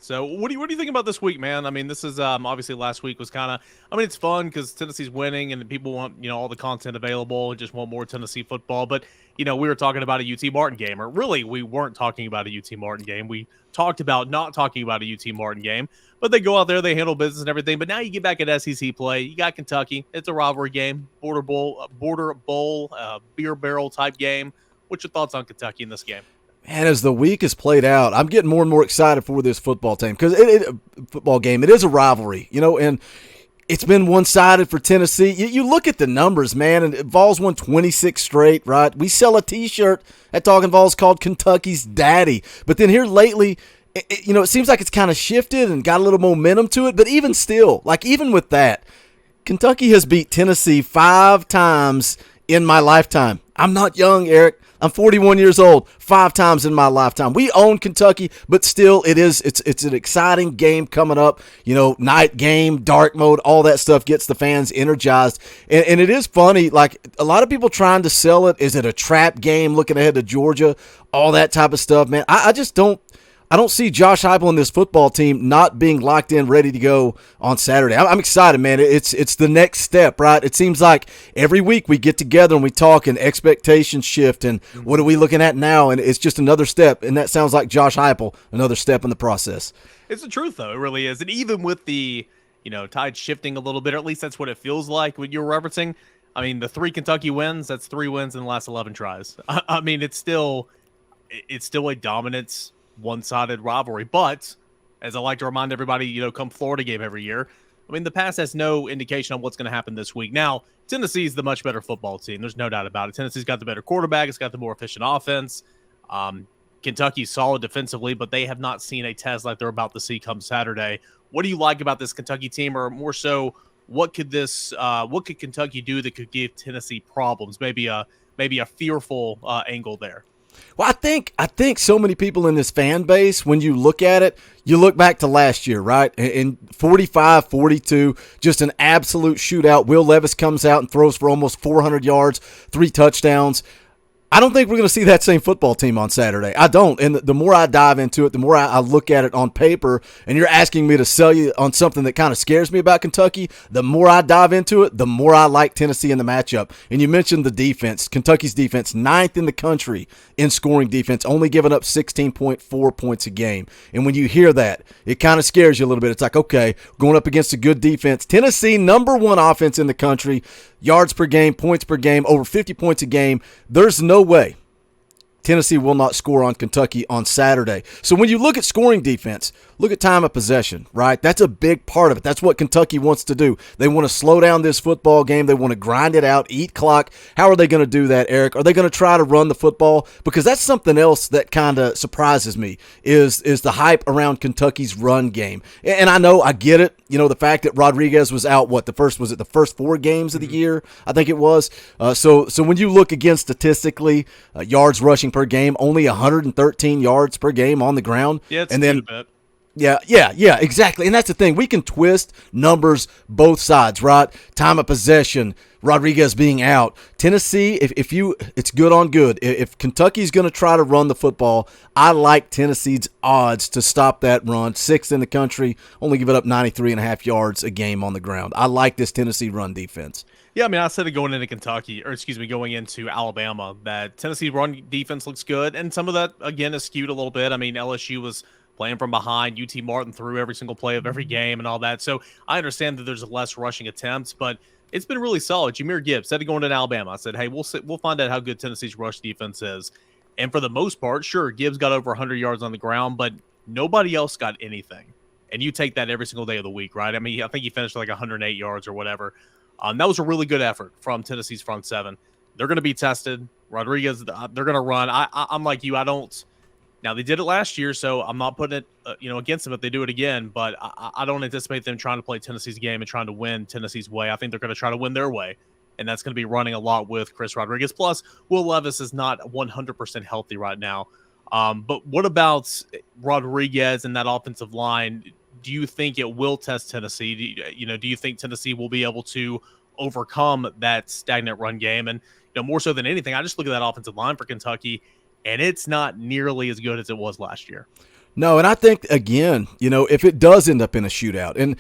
So what do you think about this week, man? I mean, this is obviously last week was kind of. I mean, it's fun because Tennessee's winning and people want all the content available and just want more Tennessee football. But we were talking about a UT Martin game, or really we weren't talking about a UT Martin game. We talked about not talking about a UT Martin game, but they go out there, they handle business and everything. But now you get back at SEC play. You got Kentucky. It's a rivalry game, border bowl, beer barrel type game. What's your thoughts on Kentucky in this game? And as the week has played out, I'm getting more and more excited for this football team because football game. It is a rivalry, and it's been one-sided for Tennessee. You look at the numbers, man, and Vols won 26 straight, right? We sell a T-shirt at Talkin VAWLS called Kentucky's Daddy, but then here lately, it seems like it's kind of shifted and got a little momentum to it. But even still, even with that, Kentucky has beat Tennessee 5 times in my lifetime. I'm not young, Eric. I'm 41 years old, 5 times in my lifetime. We own Kentucky, but still it's an exciting game coming up. Night game, dark mode, all that stuff gets the fans energized. And it is funny, a lot of people trying to sell it. Is it a trap game looking ahead to Georgia? All that type of stuff, man. I just don't. I don't see Josh Heupel and this football team not being locked in, ready to go on Saturday. I'm excited, man. It's the next step, right? It seems like every week we get together and we talk and expectations shift and what are we looking at now? And it's just another step. And that sounds like Josh Heupel, another step in the process. It's the truth, though. It really is. And even with the, tide shifting a little bit, or at least that's what it feels like when you're referencing. I mean, the 3 Kentucky wins, that's 3 wins in the last 11 tries. I mean, it's still a dominance, one-sided rivalry. But as I like to remind everybody, come Florida game every year, I mean, the past has no indication on what's going to happen this week. Now, Tennessee's the much better football team. There's no doubt about it. Tennessee's got the better quarterback. It's got the more efficient offense. Kentucky's solid defensively, but they have not seen a test like they're about to see come Saturday. What do you like about this Kentucky team, or more so, what could Kentucky do that could give Tennessee problems? Maybe a fearful angle there. Well, I think so many people in this fan base, when you look at it, you look back to last year, right? In 45-42, just an absolute shootout. Will Levis comes out and throws for almost 400 yards, 3 touchdowns. I don't think we're going to see that same football team on Saturday. I don't. And the more I dive into it, the more I look at it on paper, and you're asking me to sell you on something that kind of scares me about Kentucky, the more I dive into it, the more I like Tennessee in the matchup. And you mentioned the defense. Kentucky's defense, 9th in the country in scoring defense, only giving up 16.4 points a game. And when you hear that, it kind of scares you a little bit. It's like, okay, going up against a good defense. Tennessee, number 1 offense in the country. Yards per game, points per game, over 50 points a game. There's no way Tennessee will not score on Kentucky on Saturday. So when you look at scoring defense, look at time of possession, right? That's a big part of it. That's what Kentucky wants to do. They want to slow down this football game. They want to grind it out, eat clock. How are they going to do that, Eric? Are they going to try to run the football? Because that's something else that kind of surprises me is the hype around Kentucky's run game. And I know, I get it. The fact that Rodriguez was out, the first 4 games of the year? I think it was. So when you look again statistically, yards rushing per game, only 113 yards per game on the ground. Yeah, it's and then a bit. Yeah, exactly. And that's the thing. We can twist numbers both sides, right? Time of possession, Rodriguez being out. Tennessee, it's good on good. If Kentucky's going to try to run the football, I like Tennessee's odds to stop that run. 6th in the country, only giving up 93.5 yards a game on the ground. I like this Tennessee run defense. Yeah, I mean, I said it going into Alabama, that Tennessee run defense looks good, and some of that, again, is skewed a little bit. I mean, LSU was playing from behind. UT Martin threw every single play of every game and all that. So I understand that there's less rushing attempts, but it's been really solid. Jahmyr Gibbs said going into Alabama, I said, hey, we'll find out how good Tennessee's rush defense is. And for the most part, sure, Gibbs got over 100 yards on the ground, but nobody else got anything. And you take that every single day of the week, right? I mean, I think he finished like 108 yards or whatever. That was a really good effort from Tennessee's front 7. They're going to be tested. Rodriguez, they're going to run. I'm like you. I don't. Now, they did it last year, so I'm not putting it against them if they do it again, but I don't anticipate them trying to play Tennessee's game and trying to win Tennessee's way. I think they're going to try to win their way, and that's going to be running a lot with Chris Rodriguez. Plus, Will Levis is not 100% healthy right now. But what about Rodriguez and that offensive line? Do you think it will test Tennessee? Do you think Tennessee will be able to overcome that stagnant run game? And more so than anything, I just look at that offensive line for Kentucky, and it's not nearly as good as it was last year. No, and I think, again, if it does end up in a shootout, and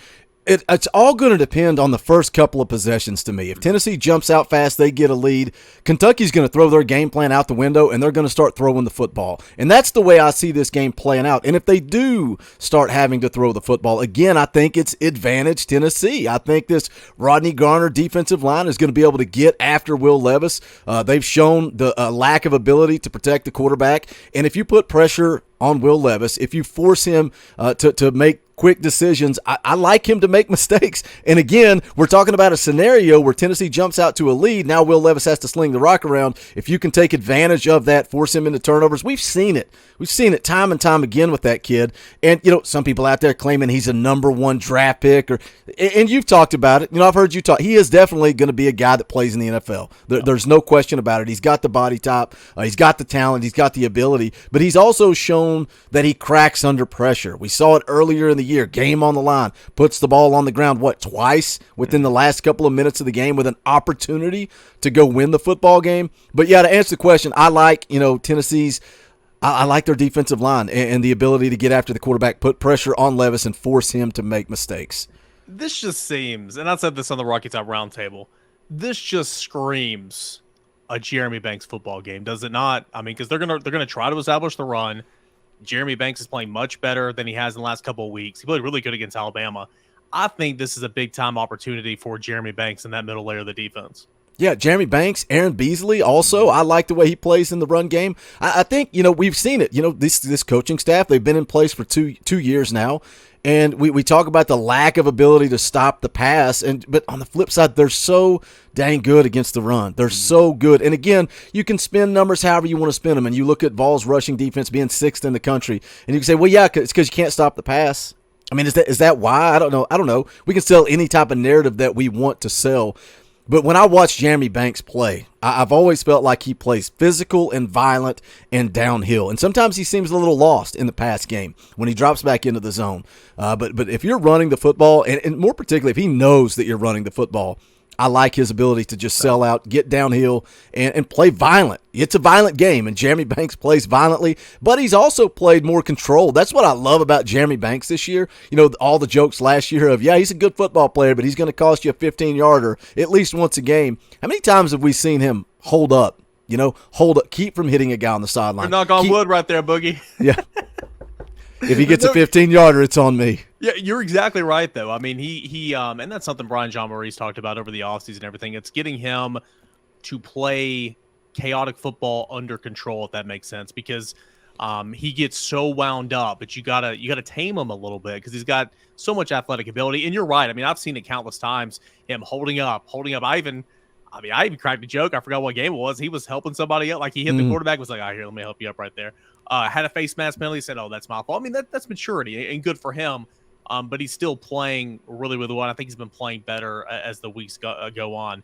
it's all going to depend on the first couple of possessions to me. If Tennessee jumps out fast, they get a lead, Kentucky's going to throw their game plan out the window, and they're going to start throwing the football. And that's the way I see this game playing out. And if they do start having to throw the football, again, I think it's advantage Tennessee. I think this Rodney Garner defensive line is going to be able to get after Will Levis. They've shown the lack of ability to protect the quarterback. And if you put pressure on Will Levis, if you force him to make quick decisions, I like him to make mistakes. And again, we're talking about a scenario where Tennessee jumps out to a lead. Now Will Levis has to sling the rock around. If you can take advantage of that, force him into turnovers, we've seen it. We've seen it time and time again with that kid. And, some people out there claiming he's a number 1 draft pick, and you've talked about it. I've heard you talk. He is definitely going to be a guy that plays in the NFL. There's no question about it. He's got the body type. He's got the talent. He's got the ability. But he's also shown that he cracks under pressure. We saw it earlier in the year. Game on the line. Puts the ball on the ground, twice within the last couple of minutes of the game with an opportunity to go win the football game. But, yeah, to answer the question, I like, Tennessee's I like their defensive line and the ability to get after the quarterback, put pressure on Levis, and force him to make mistakes. This just seems, and I said this on the Rocky Top Roundtable, this just screams a Jeremy Banks football game, does it not? I mean, because they're gonna try to establish the run. Jeremy Banks is playing much better than he has in the last couple of weeks. He played really good against Alabama. I think this is a big-time opportunity for Jeremy Banks in that middle layer of the defense. Yeah, Jeremy Banks, Aaron Beasley also. I like the way he plays in the run game. I think, we've seen it. This coaching staff, they've been in place for two years now. And we talk about the lack of ability to stop the pass. But on the flip side, they're so dang good against the run. They're so good. And again, you can spin numbers however you want to spin them. And you look at Vols rushing defense being 6th in the country. And you can say, well, yeah, it's because you can't stop the pass. I mean, is that why? I don't know. We can sell any type of narrative that we want to sell. But when I watch Jeremy Banks play, I've always felt like he plays physical and violent and downhill. And sometimes he seems a little lost in the pass game when he drops back into the zone. But if you're running the football, and more particularly if he knows that you're running the football, I like his ability to just sell out, get downhill, and play violent. It's a violent game, and Jeremy Banks plays violently, but he's also played more controlled. That's what I love about Jeremy Banks this year. All the jokes last year of, yeah, he's a good football player, but he's going to cost you a 15-yarder at least once a game. How many times have we seen him hold up, keep from hitting a guy on the sideline? Knock on wood right there, Boogie. Yeah. If he gets a 15-yarder, it's on me. Yeah, you're exactly right, though. I mean, he and that's something Brian John Maurice talked about over the offseason and everything. It's getting him to play chaotic football under control, if that makes sense, because he gets so wound up, but you gotta tame him a little bit because he's got so much athletic ability. And you're right. I mean, I've seen it countless times, him holding up. I even cracked a joke. I forgot what game it was. He was helping somebody up. Like, he hit the quarterback, was like, all right, here, let me help you up right there. Had a face mask penalty, said, oh, that's my fault. I mean, that's maturity and good for him. But he's still playing really, really well. I think he's been playing better as the weeks go on.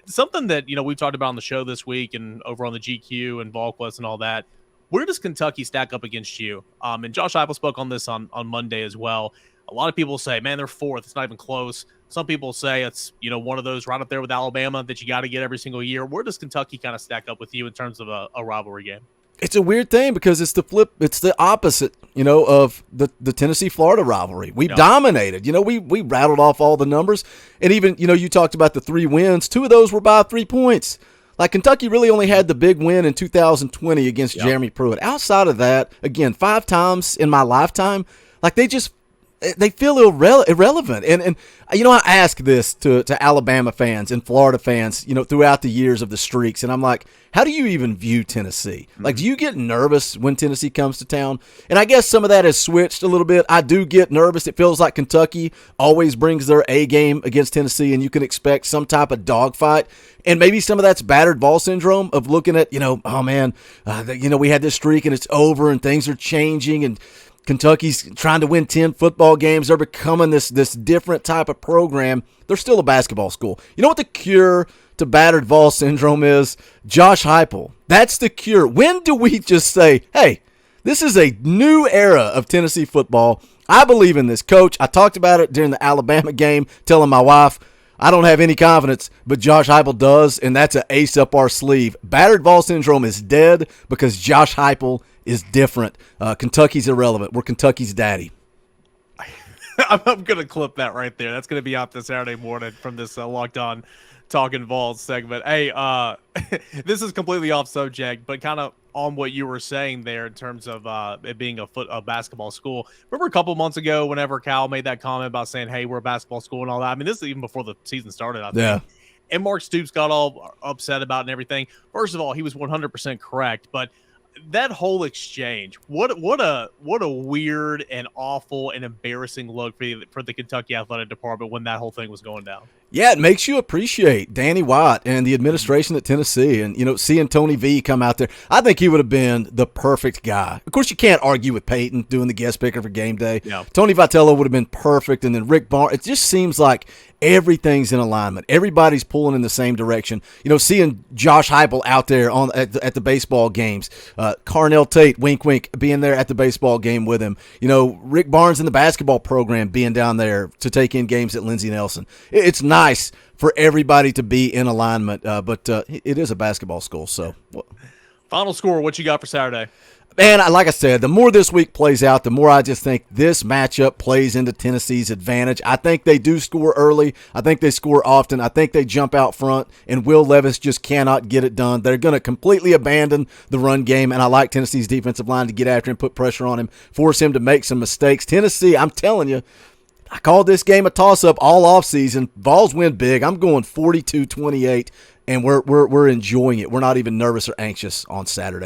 Something that, we've talked about on the show this week and over on the GQ and VolQuest and all that. Where does Kentucky stack up against you? And Josh Heupel spoke on this on Monday as well. A lot of people say, man, they're 4th. It's not even close. Some people say it's, one of those right up there with Alabama that you got to get every single year. Where does Kentucky kind of stack up with you in terms of a rivalry game? It's a weird thing because it's the flip. It's the opposite, of the Tennessee-Florida rivalry. We dominated. We rattled off all the numbers. And even, you talked about the 3 wins. 2 of those were by 3 points. Like, Kentucky really only had the big win in 2020 against Jeremy Pruitt. Outside of that, again, 5 times in my lifetime, like, they feel irrelevant. And I ask this to Alabama fans and Florida fans, throughout the years of the streaks. And I'm like, how do you even view Tennessee? Like, do you get nervous when Tennessee comes to town? And I guess some of that has switched a little bit. I do get nervous. It feels like Kentucky always brings their A game against Tennessee, and you can expect some type of dogfight. And maybe some of that's battered ball syndrome of looking at, oh, man, we had this streak and it's over and things are changing and Kentucky's trying to win 10 football games. They're becoming this different type of program. They're still a basketball school. You know what the cure to battered ball syndrome is? Josh Heupel. That's the cure. When do we just say, hey, this is a new era of Tennessee football. I believe in this coach. I talked about it during the Alabama game, telling my wife, I don't have any confidence, but Josh Heupel does, and that's an ace up our sleeve. Battered ball syndrome is dead because Josh Heupel is different. Kentucky's irrelevant. We're Kentucky's daddy. I'm going to clip that right there. That's going to be out this Saturday morning from this Locked On Talkin VAWLS segment. Hey, this is completely off subject, but kind of on what you were saying there in terms of it being a basketball school. Remember a couple months ago whenever Cal made that comment about saying, hey, we're a basketball school and all that? I mean, this is even before the season started, I think. Yeah. And Mark Stoops got all upset about it and everything. First of all, he was 100% correct, but that whole exchange, what a weird and awful and embarrassing look for the Kentucky athletic department when that whole thing was going down. Yeah, it makes you appreciate Danny White and the administration at Tennessee, and seeing Tony V come out there. I think he would have been the perfect guy. Of course, you can't argue with Peyton doing the guest picker for game day. Yeah. Tony Vitello would have been perfect, and then Rick Barnes. It just seems like everything's in alignment. Everybody's pulling in the same direction. Seeing Josh Heupel out there at the baseball games, Carnell Tate, wink, wink, being there at the baseball game with him. Rick Barnes in the basketball program being down there to take in games at Lindsey Nelson. It's nice for everybody to be in alignment, but it is a basketball school. So, final score, what you got for Saturday? Man, like I said, the more this week plays out, the more I just think this matchup plays into Tennessee's advantage. I think they do score early. I think they score often. I think they jump out front, and Will Levis just cannot get it done. They're going to completely abandon the run game, and I like Tennessee's defensive line to get after him, put pressure on him, force him to make some mistakes. Tennessee, I'm telling you, I called this game a toss-up all offseason. Vols win big. I'm going 42-28, and we're enjoying it. We're not even nervous or anxious on Saturday.